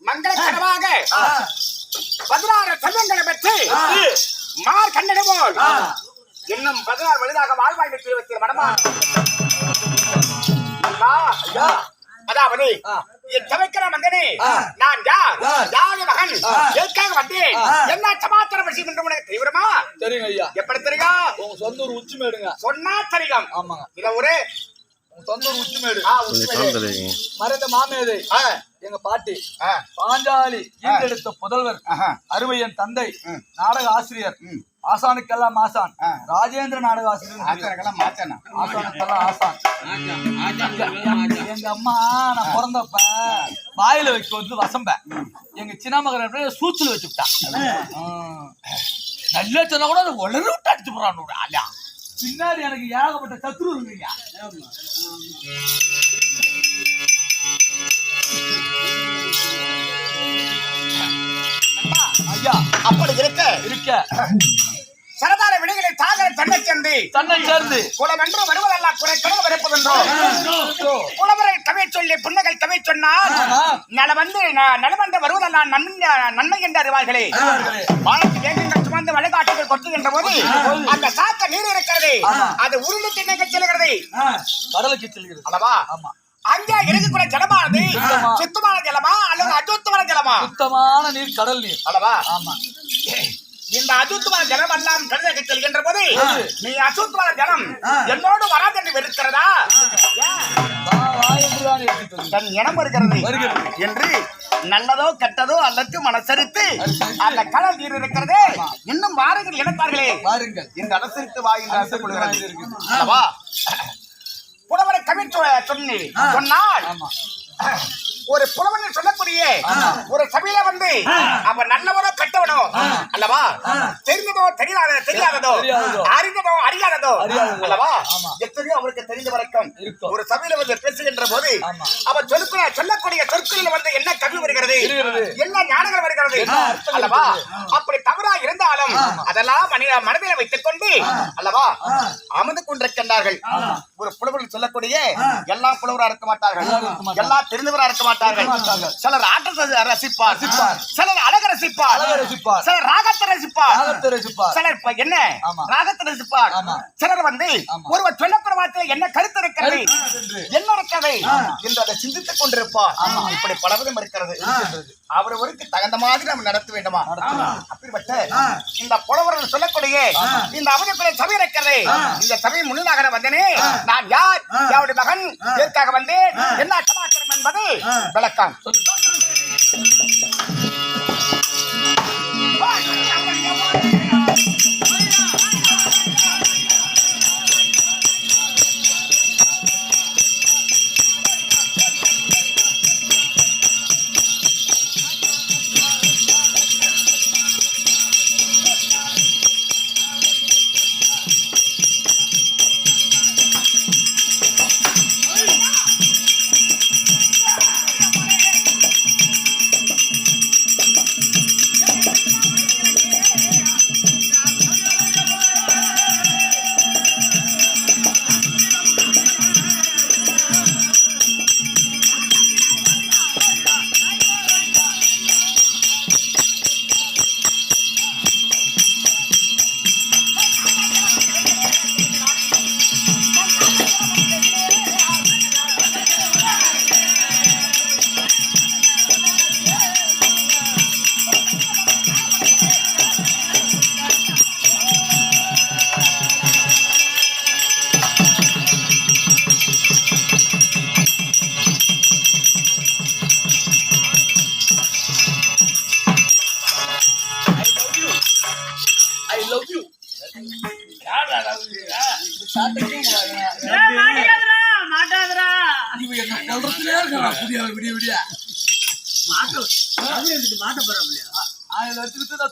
மங்களகரமாக 16 செல்வங்களை பெற்று மார் கண்ணனை போல் இன்னும் 16 வயதாக வாழ்வாய் வெற்றி மனமா அதாவது என் சமைக்கிற மகனே நான் யார் மகன் எதுக்காக வந்தேன் என்ன சமாச்சாரம் விஷயம் என்று உனக்கு தெரியுமா? தெரியுங்க ஐயா. எப்படி தெரியும்? உங்க சொந்த ஊர் உச்சிமேடுங்க. சொன்னா தெரியும். ஆமாங்க. இத ஒரு சொந்த ஊர் உச்சிமேடு. மறைந்த மாமேதை எங்க பாட்டி பாஞ்சாலி ஈண்டெடுத்த புதல்வர் அருமையன் தந்தை நாடக ஆசிரியர் ஆசானுக்கெல்லாம் ஆசான் ராஜேந்திர நாடக ஆசிரியர் ஆச்சாரக்கெல்லாம் மாச்சானா ஆசானுக்கெல்லாம் ஆசான் எங்க அம்மா நான் பிறந்தப்ப வாயில வைக்க வந்து வசம்ப எங்க சின்ன மகன் சூத்துல வச்சுட்டா நல்ல சொன்னா கூட அதை உளறி விட்டு அடிச்சு போறான் ஆலியா பின்னாடி எனக்கு ஏகப்பட்ட சத்ரு இருக்குங்க ஐயா அப்படி இருக்க சரதார வினைகளை தாகர தன்னை சேர்ந்து குலமென்று வருவதெல்லாம் குறைக்கணும் வருப்பதென்றோ குலவரை கவை சொல்லி புன்னகை கவை சொன்னால் நலமன்று வருவதெல்லாம் நன்மை என்ற அறிவார்களே வானத்தில் சுமந்து வழிகாட்டுகள் கொட்டுகின்ற போது அந்த சாக்க நீர் இருக்கிறது அது உருண்டு திண்ணை செல்கிறது கடலுக்கு செல்கிறது அல்லவா அங்கே இருக்கக்கூடிய ஜலமானது சுத்தமான ஜலமா அல்லது அசுத்தமான ஜலமா சுத்தமான நீர் கடல் நீர் அல்லவா ஆமா இந்த அசுத்தமான ஜலம் எல்லாம் கடலுக்கு செல்கின்ற போது நீ அசுத்தமான ஜலம் என்னோடு வராது என்று இருக்கிறதா தன் இனம் வருகிறது என்று நல்லதோ கெட்டதோ அல்லது மனசரித்து அந்த கடல் நீர் இருக்கிறது இன்னும் வாருங்கள் இனத்தார்களே வாருங்கள் இந்த அரசிற்கு வாயில் அல்லவா புலவரை கவி சொன்னால் ஒரு புலவன் சொல்லக்கூடிய ஒரு சபையில வந்து அவன் நல்லவனோ கெட்டவனோ அல்லவா தெரிந்ததோ தெரியாததோ அறிந்ததோ அறியாததோ அல்லவா எத்தனையோ அவருக்கு தெரிந்த வரைக்கும் ஒரு சபையில வந்து பேசுகின்ற போது அவன் சொல்லக்கூடிய சொற்களில் வந்து என்ன கவி வருகிறது என்ன ஞானங்கள் வருகிறது அல்லவா அப்படி தவறா இருந்தாலும் அதெல்லாம் மனதில் வைத்துக் கொண்டு அல்லவா அமர்ந்து கொண்டிருக்கின்றார்கள் ஒரு புலவர்கள் சொல்லக்கூடிய எல்லா புலவரா இருக்க மாட்டார்கள் எல்லாம் தெரிந்தவரா இருக்க மாட்டார்கள் சிலர் ஆட்டத்தை ரசிப்பார் சிலர் அழக ரசிப்பார் சிலர் ராகத்தை ரசிப்பார் சிலர் என்ன ராகத்தை ரசிப்பார் சிலர் வந்து ஒருவர் சொல்லக்கூடிய வார்த்தையில் என்ன கருத்து இருக்கிறது என்ன இருக்கிறது என்று அதை சிந்தித்துக் கொண்டிருப்பார் இப்படி பலவிதம் இருக்கிறது அவரவருக்கு தகுந்த மாதிரி நம்ம நடத்த வேண்டுமா அப்படிப்பட்ட இந்த புலவர்கள் சொல்லக்கூடிய இந்த அவனுக்குள்ள சபை இருக்கிறது இந்த சபை முன்னாக வந்தனே நான் யார் யாருடைய மகன் எதற்காக வந்தேன் என்ன சமாச்சாரம் என்பது விளக்கம்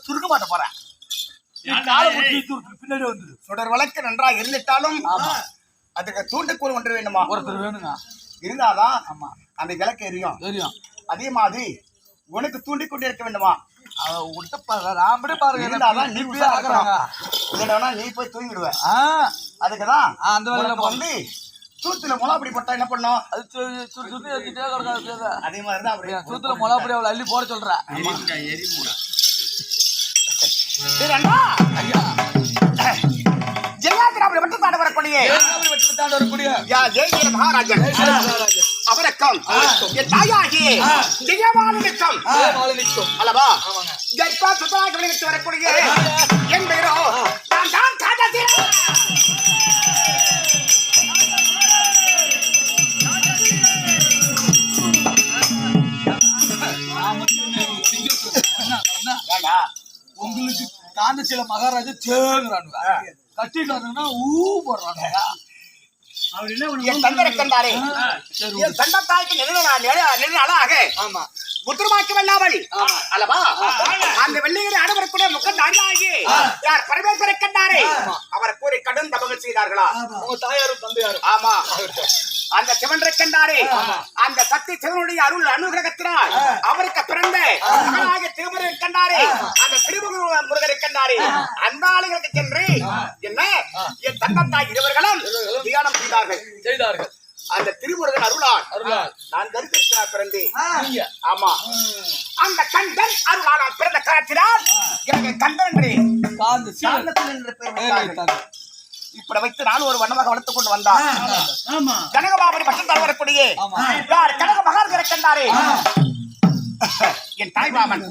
சுருக்க மாட்ட போறேன் பின்னாடி வந்து சுடர் வழக்கு நன்றாக இருந்துட்டாலும் அதுக்கு தூண்டுகோல் ஒன்று வேணுமா ஒருத்தர் வேணுங்க இருந்தாதான் ஆமா அந்த விளக்கு எரியும் தெரியும் அதே மாதிரி உனக்கு தூண்டி கொண்டு இருக்க வேண்டுமா இருந்தாதான் நீ போய் தூங்கிடுவ அதுக்குதான் அந்த வந்து சூத்துல முளை அப்படி போட்டா என்ன பண்ணும் அது அதே மாதிரிதான் அப்படி சூத்துல முளை அப்படி அவளை அள்ளி போட சொல்ற ஜெயாதிராபுரி மட்டும் தாண்ட வரக்கூடிய மகாராஜன் அவருக்கும் என் தாயாகி ஜெயமாலினிக்கும் அல்லவா ஜெய்பா சுத்தராக வரக்கூடிய என் பெயரோ நான் தான் காட்டாதே உங்களுக்கு காந்தசில மகாராஜா சேங்குறானுங்க கட்டிட்டு வந்தாங்கன்னா போடுறானுங்க என் தந்தை இருக்கின்றாரே என் தந்தை தாய்க்கு நெடுநாளாக ஆமா புத்திரமாக்கி வெல்லாமல் அல்லவா அந்த வெள்ளிகளை அனைவருக்குடைய முக்கந்தாரியாகி யார் பரமேஸ்வரர் இருக்கின்றாரே அவரை கூறி கடும் தபங்கள் செய்தார்களா உங்க தாயாரும் தந்தையாரும் ஆமா அந்த சிவன் இருக்கின்றாரே அந்த சக்தி சிவனுடைய அருள் அனுகிரகத்தினால் அவருக்கு பிறந்த மகனாக திருமுருகன் இருக்கின்றாரே அந்த திருமுருகன் இருக்கின்றாரே அந்த ஆளுகளுக்கு சென்று என்ன என் தந்தை இருவர்களும் தியானம் செய்தார்கள் அந்த திருமுருகன் அருளால் நான் கருத்திருக்கிறார் பிறந்தேன் ஆமா அந்த கண்டன் அருளால் பிறந்த காலத்தினால் எனக்கு கண்டன் என்று பெயர் இப்படி வைத்து நான் ஒரு வண்ணமாக வளர்த்துக் கொண்டு வந்தான் கனகபாபடி பட்டம் தர வரக்கூடிய யார் கனக மகான் இருக்கின்றாரே என் தாய் மாமன்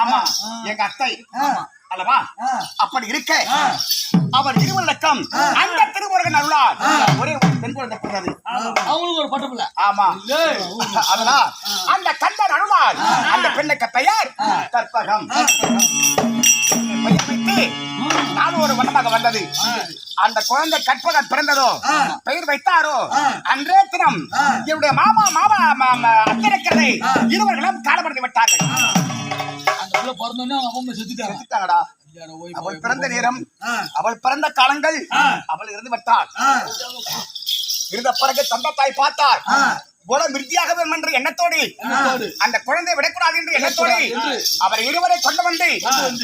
ஆமா எங்க அத்தை அல்லவா அப்படி இருக்க அவர் இருவருக்கும் அந்த திருமுருகன் அருளால் ஒரே ஒரு பெண் குழந்தை பிறந்தது அவங்களுக்கு ஒரு பட்டம் இல்ல ஆமா அதனால் அந்த கண்டன் அருளால் அந்த பெண்ணுக்கு பெயர் கற்பகம் பெயர் வைத்து நான் ஒரு வண்ணமாக வந்தது அந்த குழந்தை கற்பகம் பிறந்ததோ பெயர் வைத்தாரோ அன்றே தினம் என்னுடைய மாமா அத்தனை இருவர்களும் காலமடைந்து விட்டார்கள் செத்துட்டாங்கடா அவள் பிறந்த நேரம் அவள் பிறந்த காலங்கள் அவள் இருந்து விட்டாள் இருந்த பிறகு தந்தை தாய் பார்த்தார் போல மிருத்தியாக வேண்டும் என்ற எண்ணத்தோடு அந்த குழந்தை விடக்கூடாது என்று எண்ணத்தோடு அவர் இருவரை கொண்டு வந்து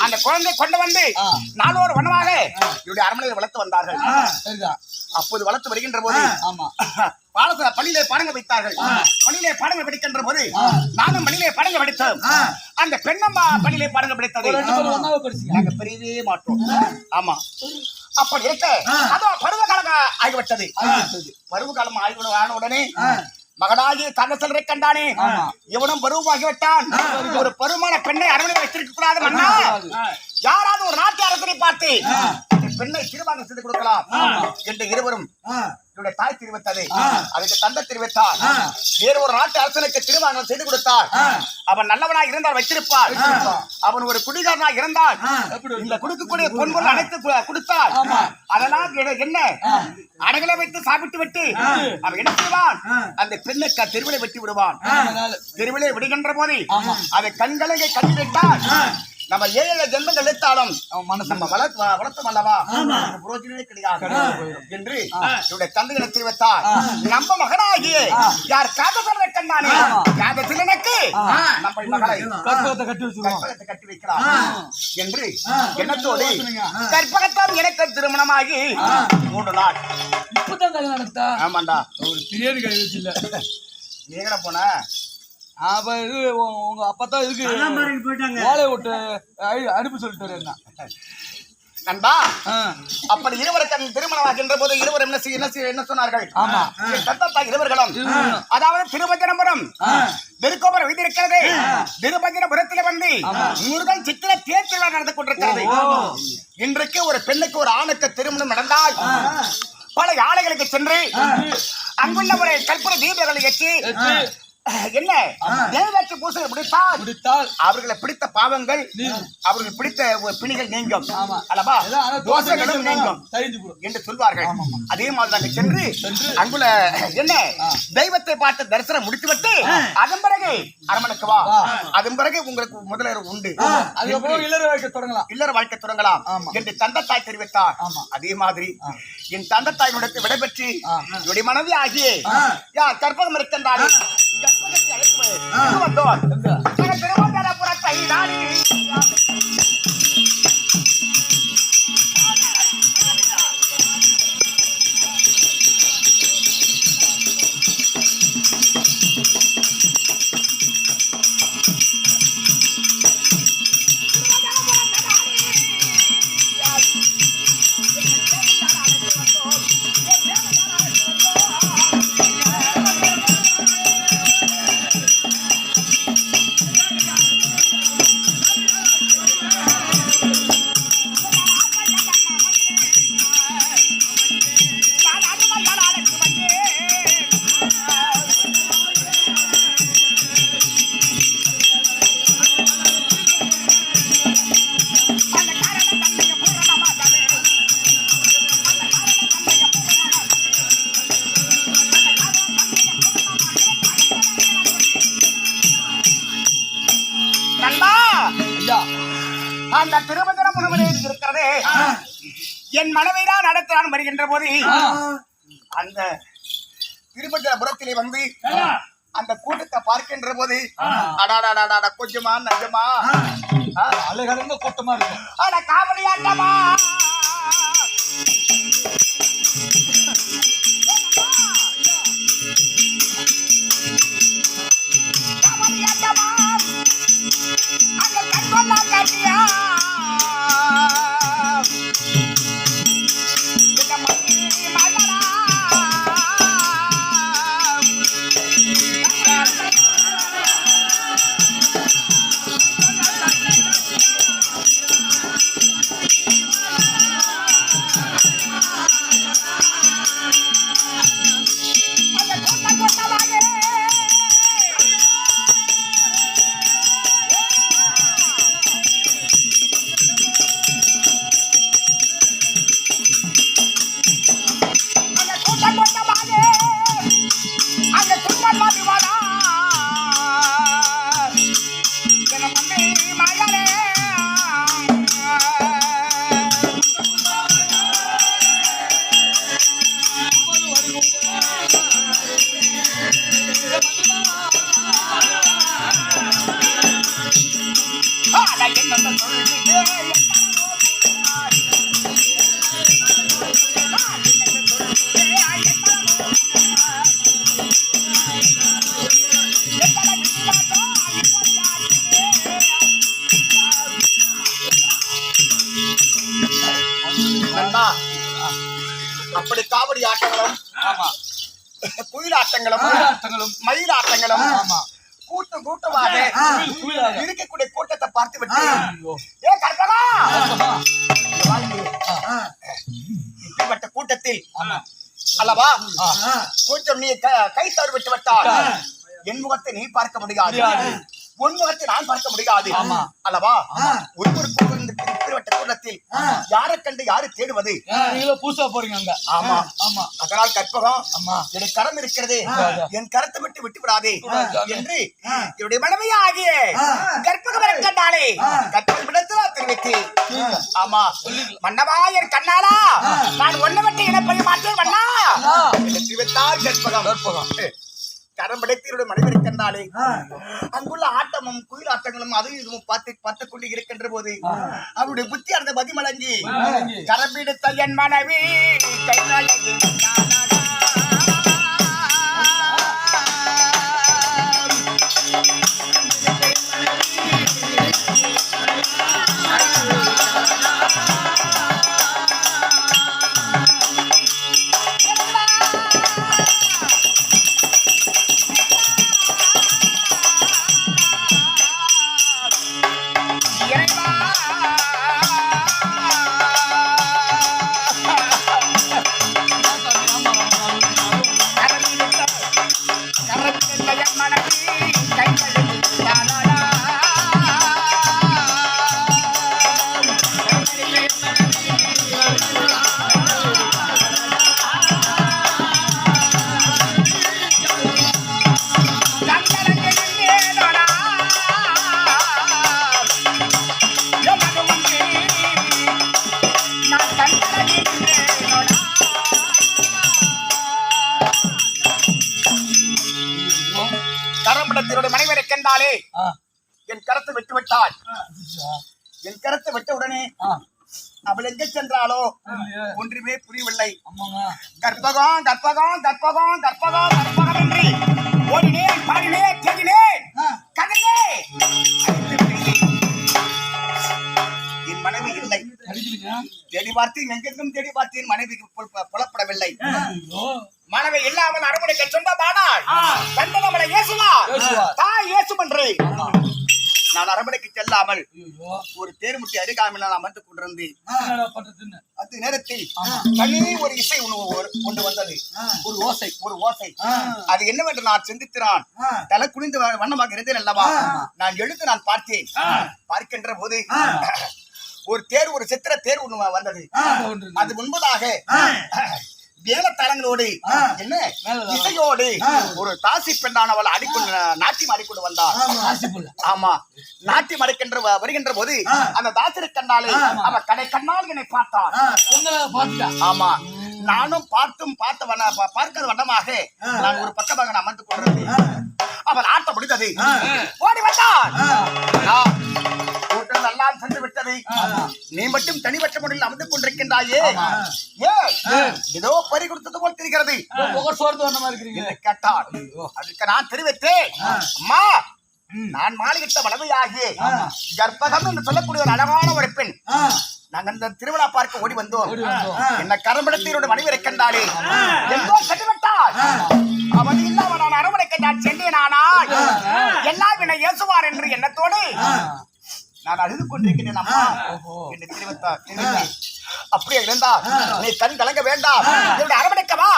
அந்த குழந்தை கொண்டு வந்து நாளொரு வண்ணமாக இவருடைய அரண்மனையில் வளர்த்து வந்தார்கள் அப்போது வளர்த்து வருகின்ற போது பள்ளியிலே பாடங்கள் வைத்தார்கள் பள்ளியிலே பாடங்கள் படிக்கின்ற போது நானும் பள்ளியிலே பாடங்கள் படித்தோம் அந்த பெண்ணம்மா பள்ளியிலே பாடங்கள் படித்தது நாங்க பெரியவே மாட்டோம் ஆமா அப்படி இருக்க அதோ பருவ காலம் ஆகிவிட்டது பருவ காலம் ஆன உடனே மகனாகி கண்ணசல் இருக்கின்றானே இவனும் பருவமாகிவிட்டான் ஒரு பருவமான பெண்ணை அரண்மனை வைத்திருக்க கூடாது மன்னா யாராவது ஒரு நாட்டு அரசனை பார்த்து பெண்ணை திருமணம் செய்து கொடுக்கலாம் என்று இருவரும் தாய் தெரிவித்தது அதுக்கு தந்தை தெரிவித்தார் வேறு ஒரு நாட்டு அரசனுக்கு திருமணம் செய்து கொடுத்தார் அவன் நல்லவனாக இருந்தால் வச்சிருப்பார் அவன் ஒரு குடிகாரனாக இருந்தால் இந்த கொடுக்கக்கூடிய பொன்பொருள் அனைத்து கொடுத்தார் அதனால் என்ன அடகளை வைத்து சாப்பிட்டு விட்டு அவன் என்ன செய்வான் அந்த பெண்ணுக்கு தெருவிலை வெட்டி விடுவான் தெருவிலை விடுகின்ற போது அதை கண்களை கட்டி விட்டால் நம்ம 7 ஜென்மங்கள் எடுத்தாலும் நம்ம வளர்த்தோம் அல்லவா புரோஜனமே கிடையாது என்று இவருடைய தந்தைகளை தெரிவித்தார் நம்ம மகனாகிய யார் காதல் கண்டானே காதல் எனக்கு நம்ம மகளை கற்பகத்தை கட்டி வைக்கிறார் என்று எண்ணத்தோடு கற்பகத்தால் எனக்கு திருமணமாகி 3 நாள் இப்பதான் கல்யாணம் நடத்தா ஆமாண்டா ஒரு பிரியாணி கை வச்சு இல்ல நீங்க போன இது உங்க அப்பதான் இதுக்கு ஓலை விட்டு அனுப்பி சொல்லிட்டு என்ன நண்பா அப்படி இருவருக்கு திருமணம் ஆகின்ற போது இருவர் என்ன சொன்னார்கள் இருவர்களும் அதாவது திருபஞ்சனபுரம் திருக்கோபுரம் வைத்திருக்கிறது திருபஞ்சனபுரத்தில் வந்து முருகன் சித்திர தேர் திருவிழா நடந்து கொண்டிருக்கிறது இன்றைக்கு ஒரு பெண்ணுக்கு ஒரு ஆணுக்கு திருமணம் நடந்தால் பல ஆலைகளுக்கு சென்று அங்குள்ள ஒரு கற்பூர தீபங்களை ஏற்றி என்ன தேவதாட்சி பூசை முடித்தால் அவர்களை பிடித்த பாவங்கள் அவர்கள் பிடித்த பிணிகள் நீங்கும் அல்லவா தோஷங்களும் நீங்கும் என்று சொல்வார்கள் அதே மாதிரி நாங்கள் சென்று அங்குள்ள என்ன தெய்வத்தை பார்த்து தரிசனம் முடித்துவிட்டு அதன் பிறகு அரண்மனைக்கு வா அதன் பிறகு உங்களுக்கு முதலர் உண்டு இல்லற வாழ்க்கை தொடங்கலாம் என்று தந்தை தாய் தெரிவித்தார் அதே மாதிரி என் தந்தை தாயினுடைய விடைபெற்று என்னுடைய மனைவி ஆகிய யார் கற்பகம் இருக்கின்றாரே திருவந்தரபுரத்தை நாடி அந்த திருமந்திரம் முழுவதும் இருக்கிறதே என் மனைவி தான் நடத்தான் வருகின்ற போது அந்த திருமந்திரபுரத்திலே வந்து அந்த கூட்டத்தை பார்க்கின்ற போது அடாடாடாடா கொஞ்சமா நஞ்சமா அழகடந்த கூட்டமா இருக்கும். அட காவலியாட்டமா அங்க கண்கொள்ளா காட்டியா அப்படி காவடி ஆட்டங்களும் குயிலாட்டங்களும் மயிலாட்டங்களும் கூட்டம் கூட்டமாக இருக்கக்கூடிய கூட்டத்தை பார்த்து விட்டு ஏ கற்பகா இப்படிப்பட்ட கூட்டத்தில் அல்லவா கூட்டம் நீ கை தவறு விட்டு விட்டால் என் முகத்தை நீ பார்க்க முடியாது, உன் முகத்தை நான் பார்க்க முடியாது அல்லவா. ஒவ்வொரு கூட்டத்தில் யாரை கண்டு யாரு தேடுவது? பூசா போறீங்க அங்க. ஆமா ஆமா. அதனால் கற்பகம் எனக்கு கரம் இருக்கிறது, என் கரத்தை விட்டு விட்டு விடாதே என்று என்னுடைய மனைவியா ஆகிய கற்பகம் இருக்கின்றாலே கற்பகம் விடத்துல தெரிவித்தேன். ஆமா மன்னவா என் கண்ணாலா நான் ஒன்ன விட்டு இனப்பறி மாற்றேன் மன்னா என்று தெரிவித்தார் கற்பகம். கரம் படைத்தீருடைய மனைவி இருக்கின்றாலே அங்குள்ள ஆட்டமும் குயிலாட்டங்களும் அதையும் இதுவும் பார்த்து கொண்டு இருக்கின்ற போது அவருடைய புத்தி அந்த பதிமலங்கி கரம்பிடித்த என் மனைவி மனைவி இருக்கின்றாலே என் கரத்தை விட்டு விட்டாள். என் கரத்தை விட்ட உடனே அவள் எங்க சென்றாலோ ஒன்றுமே புரியவில்லை. கற்பகம் கற்பகம் கற்பகம் கற்பகம் கற்பகம் என்று ஓடினேன், பாடினேன், தேடினேன், கதையே என் மனைவி இல்லை. தேடி பார்த்தேன், எங்கெங்கும் தேடி பார்த்தேன், மனைவிக்கு புலப்படவில்லை. மனைவி இல்லாமல் அரண்மனைக்கு சொந்தமானால் கண்டனமலை இயேசுவா தாய் இயேசு என்று நான் அரண்மனைக்கு செல்லாமல் ஒரு தேர்முட்டி அருகாமல் நான் அமர்ந்து கொண்டிருந்தேன். அந்த நேரத்தில் தனியே ஒரு இசை கொண்டு வந்தது, ஒரு ஓசை. அது என்னவென்று நான் சிந்தித்தான். தலை குனிந்து வண்ணமாக இருந்தேன் அல்லவா. நான் எழுந்து நான் பார்த்தேன். பார்க்கின்ற போது ஒரு தேர், ஒரு சித்திர தேர் ஒண்ணு வந்தது. அது முன்பதாக வேலத்தாளங்களோடு என்ன இசையோடு ஒரு தாசி பெண்ணானவள் அடிக்கொண்டு நாட்டியம் ஆடிக்கொண்டு வந்தாள். ஆமா, நாட்டியம் அடிக்கின்ற வருகின்ற போது அந்த தாசிரை கண்ணாலே அவ கடை கண்ணால் என்னை பார்த்தான். ஆமா, நானும் பார்க்காத வண்ணமாக நான் ஒரு பக்கமாக அமர்ந்து கொண்டிருந்தேன். அவள் ஆட்ட முடிந்தது, ஓடி வந்தான். கூட்டம் எல்லாம் சென்று விட்டது, நீ மட்டும் தனிப்பட்ட முறையில் அமர்ந்து கொண்டிருக்கின்றாயே, ஏதோ பறி கொடுத்தது போல் தெரிகிறது கேட்டார். அதுக்கு நான் தெரிவித்தேன், அம்மா நான் மாளிகிட்ட மனைவியாகிய கர்ப்பகம் என்று சொல்லக்கூடிய ஒரு அழகான ஒரு பெண். நாங்கள் இந்த திருவிழா பார்க்க ஓடி வந்தோம். என்ன கரம்படத்தீரோட மனைவி இருக்கின்றாளே, எங்கோ சென்றுவிட்டாள். அவன் இல்லாம நான் அரவணைக்க நான் சென்றேன். ஆனால் எல்லாம் என்னை ஏசுவார் என்று எண்ணத்தோடு நான் அழுது கொண்டிருக்கிறேன் அம்மா என்று தெரிவித்தார். அப்படியே இருந்தா நீ கண் கலங்க வேண்டாம், என்னுடைய அரவணைக்கவா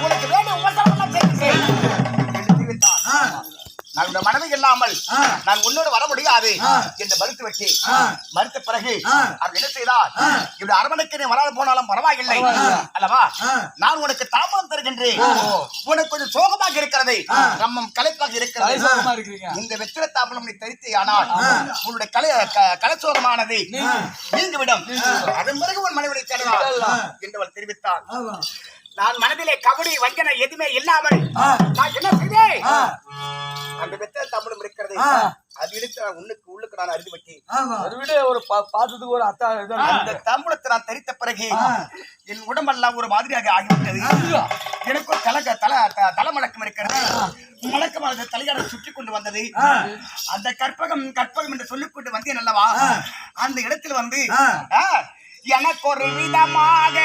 உனக்கு வேண்டிய உபசாரம் என்று தெரிவித்தார். நான் மனதை இல்லாமல் நான் உன்னோடு வர முடியாது என்று மறுத்து வச்சு மறுத்த பிறகு அவர் என்ன செய்தார், இப்படி அரவணைக்கு நீ வராது போனாலும் பரவாயில்லை அல்லவா, நான் உனக்கு தாமதம் தருகின்றேன், உனக்கு கொஞ்சம் சோகமாக இருக்கிறது, நம்மம் கலைப்பாக இருக்கிறது, இந்த வெற்றிட தாமதம் நீ தரித்தே ஆனால் உன்னுடைய கலைச்சோகமானது நீங்கிவிடும், அதன் பிறகு உன் மனைவியை செல்லலாம் என்று அவர் தெரிவித்தார். நான் மனதிலே கபடி வஞ்சனை எதுவுமே இல்லாமல் நான் என்ன செய்தேன், அந்த வெத்த தமிழும் இருக்கிறது, அது எடுத்து உள்ளுக்கு நான் அறிந்து விட்டேன். ஒரு பார்த்ததுக்கு ஒரு அத்தா அந்த தமிழத்தை நான் தரித்த பிறகு என் உடம்பெல்லாம் ஒரு மாதிரியாக ஆகிவிட்டது. எனக்கு ஒரு தலைமலக்கம் இருக்கிறது, மலக்கமாக தலையாட சுற்றி கொண்டு வந்தது. அந்த கற்பகம் என்று சொல்லிக் கொண்டு வந்தேன் அல்லவா, அந்த இடத்துல வந்து எனக்கு ஒரு விதமாக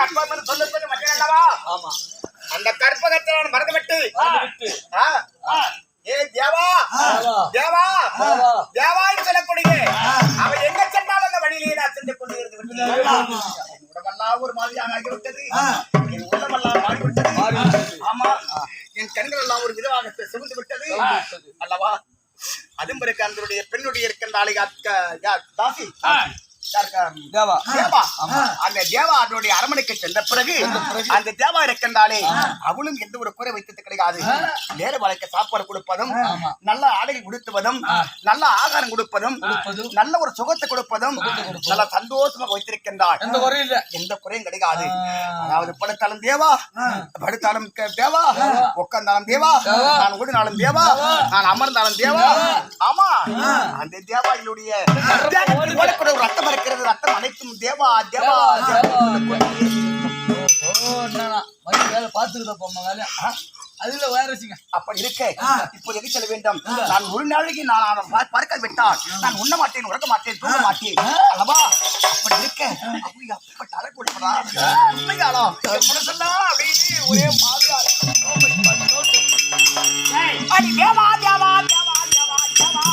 கற்பகம் சொல்லுவது மட்டும் அல்லவா, அந்த கற்பகத்தை நான் மறந்துவிட்டு தேவா தேவா தேவான்னு சொல்லக்கூடிய அவ எங்க சென்றாலும் அந்த வழியிலேயே நான் சென்று கொண்டு இருந்து உடம்பெல்லாம் ஒரு மாதிரியாக ஆகிவிட்டது, என் உள்ளமெல்லாம் மாறிவிட்டது. ஆமா, என் கண்கள் எல்லாம் ஒரு விதமாக சிவந்து விட்டது அல்லவா. அதுவும் பிறகு அந்த பெண்ணுடைய இருக்கின்றாலே தாசி அந்த தேவா அதனுடைய அரமனைக்கு சென்ற பிறகு அந்த தேவா இருக்கின்றாலே அவளும் எந்த ஒரு குறை வைத்தது கிடையாது. நேர வழக்க சாப்பாடு கொடுப்பதும், நல்ல ஆடைகள் கொடுத்துவதும், நல்ல ஆகாரம் கொடுப்பதும், நல்ல ஒரு சுகத்தை கொடுப்பதும், நல்ல சந்தோஷமாக வைத்திருக்கின்றாள். எந்த குறையும் கிடையாது. அதாவது படுத்தாலும் தேவா, படுத்தாலும் தேவா, உட்கார்ந்தாலும் தேவா, நான் ஓடினாலும் தேவா, நான் அமர்ந்தாலும் தேவா. ஆமா, அந்த தேவாயினுடைய ஒரு ரத்தம் இருக்கிறது, ரத்தம் அனைத்தும் தேவா தேவா பாத்துக்கிட்ட போமா வேலை அதுல வைரஸுங்க அப்படி இருக்க இப்போ எது செல்ல வேண்டும். நான் ஒரு நாளைக்கு நான் பார்க்க விட்டால் நான் உண்ண மாட்டேன், உறக்க மாட்டேன், தூங்க மாட்டேன் அல்லவா. அப்படி இருக்க அப்படி அப்ப தலை கொடுப்பதா உண்மையாலும் அப்படியே ஒரே மாதிரி அடி தேவா தேவா தேவா தேவா தேவா.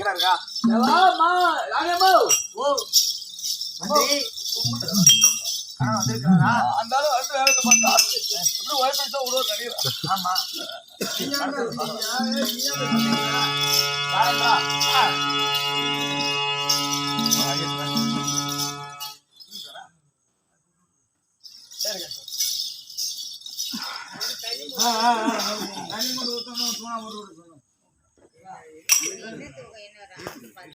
இருக்கிறாருக்கா அந்த ஆளு வந்து வேலைக்கு பார்த்தா எப்படி ஒய்ஃபை விடுவோம் நினைக்கிறேன். ஆமா என்ன